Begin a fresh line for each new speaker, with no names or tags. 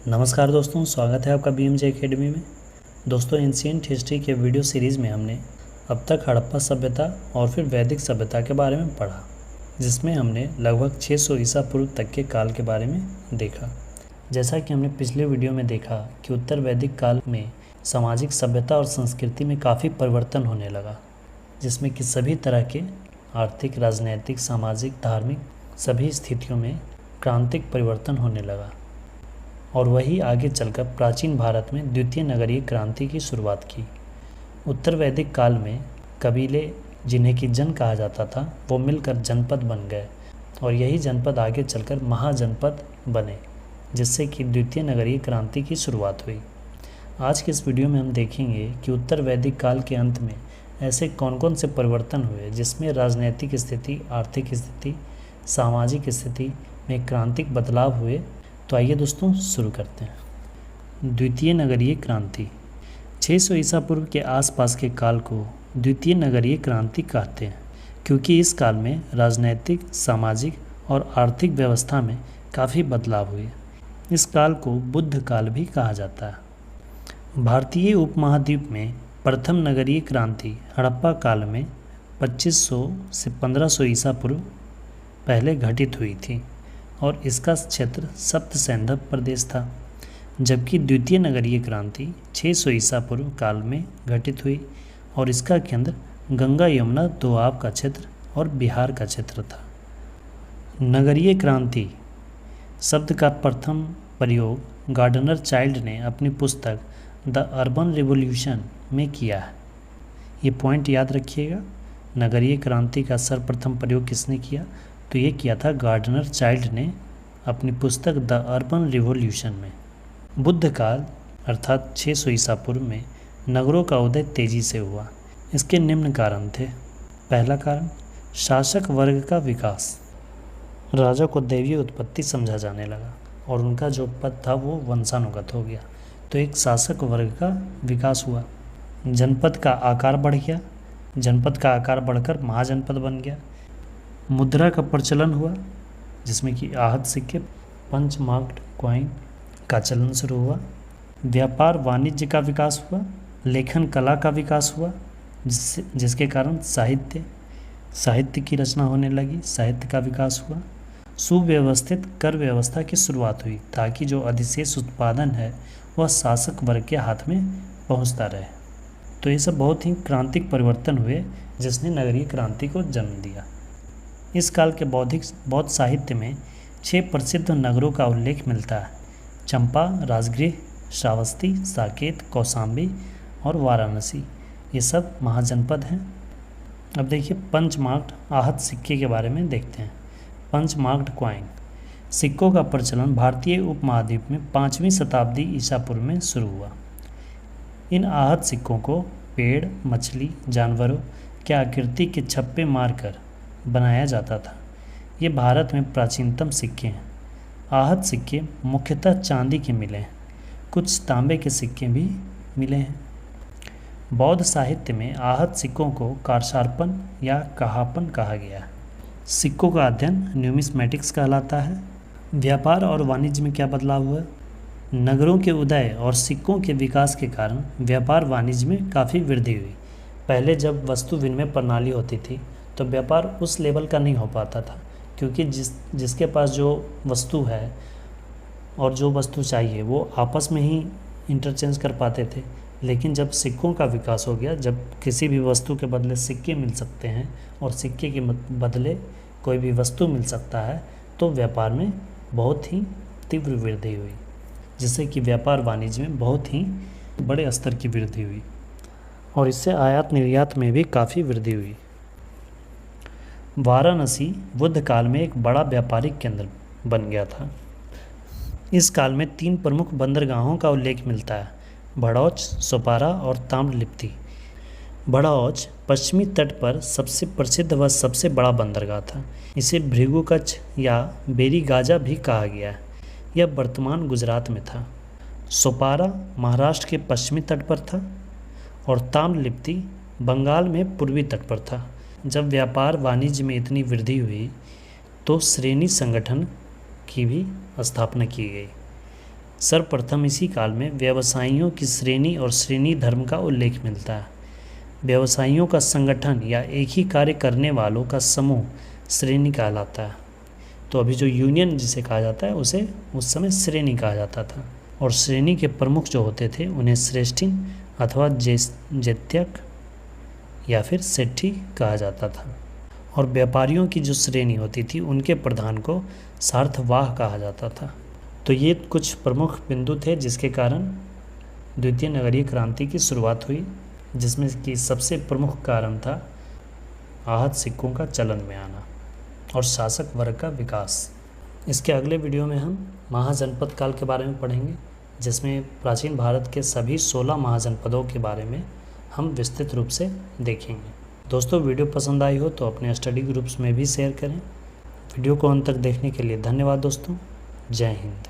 नमस्कार दोस्तों, स्वागत है आपका BMJ एकेडमी में। दोस्तों, एंशिएंट हिस्ट्री के वीडियो सीरीज़ में हमने अब तक हड़प्पा सभ्यता और फिर वैदिक सभ्यता के बारे में पढ़ा, जिसमें हमने लगभग 600 ईसा पूर्व तक के काल के बारे में देखा। जैसा कि हमने पिछले वीडियो में देखा कि उत्तर वैदिक काल में सामाजिक सभ्यता और संस्कृति में काफ़ी परिवर्तन होने लगा, जिसमें कि सभी तरह के आर्थिक, राजनैतिक, सामाजिक, धार्मिक सभी स्थितियों में क्रांतिक परिवर्तन होने लगा और वही आगे चलकर प्राचीन भारत में द्वितीय नगरीय क्रांति की शुरुआत की। उत्तर वैदिक काल में कबीले, जिन्हें कि जन कहा जाता था, वो मिलकर जनपद बन गए और यही जनपद आगे चलकर महाजनपद बने, जिससे कि द्वितीय नगरीय क्रांति की शुरुआत हुई। आज के इस वीडियो में हम देखेंगे कि उत्तर वैदिक काल के अंत में ऐसे कौन कौन से परिवर्तन हुए जिसमें राजनीतिक स्थिति, आर्थिक स्थिति, सामाजिक स्थिति में क्रांतिक बदलाव हुए। तो आइए दोस्तों शुरू करते हैं। द्वितीय नगरीय क्रांति। 600 ईसा पूर्व के आसपास के काल को द्वितीय नगरीय क्रांति कहते हैं, क्योंकि इस काल में राजनैतिक, सामाजिक और आर्थिक व्यवस्था में काफ़ी बदलाव हुए। इस काल को बुद्ध काल भी कहा जाता है। भारतीय उपमहाद्वीप में प्रथम नगरीय क्रांति हड़प्पा काल में 2500 से 1500 ईसा पूर्व पहले घटित हुई थी और इसका क्षेत्र सप्त सैंधव प्रदेश था, जबकि द्वितीय नगरीय क्रांति 600 ईसा पूर्व काल में घटित हुई और इसका केंद्र गंगा यमुना दोआब का क्षेत्र और बिहार का क्षेत्र था। नगरीय क्रांति शब्द का प्रथम प्रयोग गार्डनर चाइल्ड ने अपनी पुस्तक द अर्बन रिवॉल्यूशन में किया है। ये पॉइंट याद रखिएगा। नगरीय क्रांति का सर्वप्रथम प्रयोग किसने किया? तो ये किया था गार्डनर चाइल्ड ने अपनी पुस्तक द अर्बन रिवॉल्यूशन में। बुद्ध काल अर्थात 600 ईसा पूर्व में नगरों का उदय तेजी से हुआ। इसके निम्न कारण थे। पहला कारण, शासक वर्ग का विकास। राजा को दैवीय उत्पत्ति समझा जाने लगा और उनका जो पद था वो वंशानुगत हो गया, तो एक शासक वर्ग का विकास हुआ। जनपद का आकार बढ़ गया, जनपद का आकार बढ़कर महाजनपद बन गया। मुद्रा का प्रचलन हुआ, जिसमें कि आहत सिक्के, पंच मार्क्ड कॉइन का चलन शुरू हुआ। व्यापार वाणिज्य का विकास हुआ, लेखन कला का विकास हुआ, जिसके कारण साहित्य की रचना होने लगी, साहित्य का विकास हुआ। सुव्यवस्थित कर व्यवस्था की शुरुआत हुई ताकि जो अधिशेष उत्पादन है वह शासक वर्ग के हाथ में पहुंचता रहे। तो ये सब बहुत ही क्रांतिक परिवर्तन हुए जिसने नगरीय क्रांति को जन्म दिया। इस काल के बौद्ध साहित्य में 6 प्रसिद्ध नगरों का उल्लेख मिलता है: चंपा, राजगृह, श्रावस्ती, साकेत, कौशाम्बी और वाराणसी। ये सब महाजनपद हैं। अब देखिए पंचमार्क्ड आहत सिक्के के बारे में देखते हैं। पंचमार्क्ड कॉइन सिक्कों का प्रचलन भारतीय उपमहाद्वीप में 5वीं शताब्दी ईसा पूर्व में शुरू हुआ। इन आहत सिक्कों को पेड़, मछली, जानवरों के आकृति के छप्पे मारकर बनाया जाता था। ये भारत में प्राचीनतम सिक्के हैं। आहत सिक्के मुख्यतः चांदी के मिले हैं, कुछ तांबे के सिक्के भी मिले हैं। बौद्ध साहित्य में आहत सिक्कों को कारशार्पण या कहापन कहा गया है। सिक्कों का अध्ययन न्यूमिस्मेटिक्स कहलाता है। व्यापार और वाणिज्य में क्या बदलाव हुआ? नगरों के उदय और सिक्कों के विकास के कारण व्यापार वाणिज्य में काफ़ी वृद्धि हुई। पहले जब वस्तु विनिमय प्रणाली होती थी तो व्यापार उस लेवल का नहीं हो पाता था, क्योंकि जिसके पास जो वस्तु है और जो वस्तु चाहिए वो आपस में ही इंटरचेंज कर पाते थे। लेकिन जब सिक्कों का विकास हो गया, जब किसी भी वस्तु के बदले सिक्के मिल सकते हैं और सिक्के के बदले कोई भी वस्तु मिल सकता है, तो व्यापार में बहुत ही तीव्र वृद्धि हुई, जिससे कि व्यापार वाणिज्य में बहुत ही बड़े स्तर की वृद्धि हुई और इससे आयात निर्यात में भी काफ़ी वृद्धि हुई। वाराणसी बुद्ध काल में एक बड़ा व्यापारिक केंद्र बन गया था। इस काल में 3 प्रमुख बंदरगाहों का उल्लेख मिलता है: भड़ौच, सोपारा और ताम्रलिप्ति। भड़ौच पश्चिमी तट पर सबसे प्रसिद्ध व सबसे बड़ा बंदरगाह था। इसे भृगुकच्छ या बेरीगाजा भी कहा गया है। यह वर्तमान गुजरात में था। सोपारा महाराष्ट्र के पश्चिमी तट पर था और ताम्रलिप्ति बंगाल में पूर्वी तट पर था। जब व्यापार वाणिज्य में इतनी वृद्धि हुई तो श्रेणी संगठन की भी स्थापना की गई। सर्वप्रथम इसी काल में व्यवसायियों की श्रेणी और श्रेणी धर्म का उल्लेख मिलता है। व्यवसायियों का संगठन या एक ही कार्य करने वालों का समूह श्रेणी कहलाता है। तो अभी जो यूनियन जिसे कहा जाता है उसे उस समय श्रेणी कहा जाता था। और श्रेणी के प्रमुख जो होते थे उन्हें श्रेष्ठिन अथवा जेत्यक या फिर सेठी कहा जाता था। और व्यापारियों की जो श्रेणी होती थी उनके प्रधान को सार्थवाह कहा जाता था। तो ये कुछ प्रमुख बिंदु थे जिसके कारण द्वितीय नगरीय क्रांति की शुरुआत हुई, जिसमें कि सबसे प्रमुख कारण था आहत सिक्कों का चलन में आना और शासक वर्ग का विकास। इसके अगले वीडियो में हम महाजनपद काल के बारे में पढ़ेंगे, जिसमें प्राचीन भारत के सभी 16 महाजनपदों के बारे में हम विस्तृत रूप से देखेंगे। दोस्तों, वीडियो पसंद आई हो तो अपने स्टडी ग्रुप्स में भी शेयर करें। वीडियो को अंत तक देखने के लिए धन्यवाद दोस्तों। जय हिंद।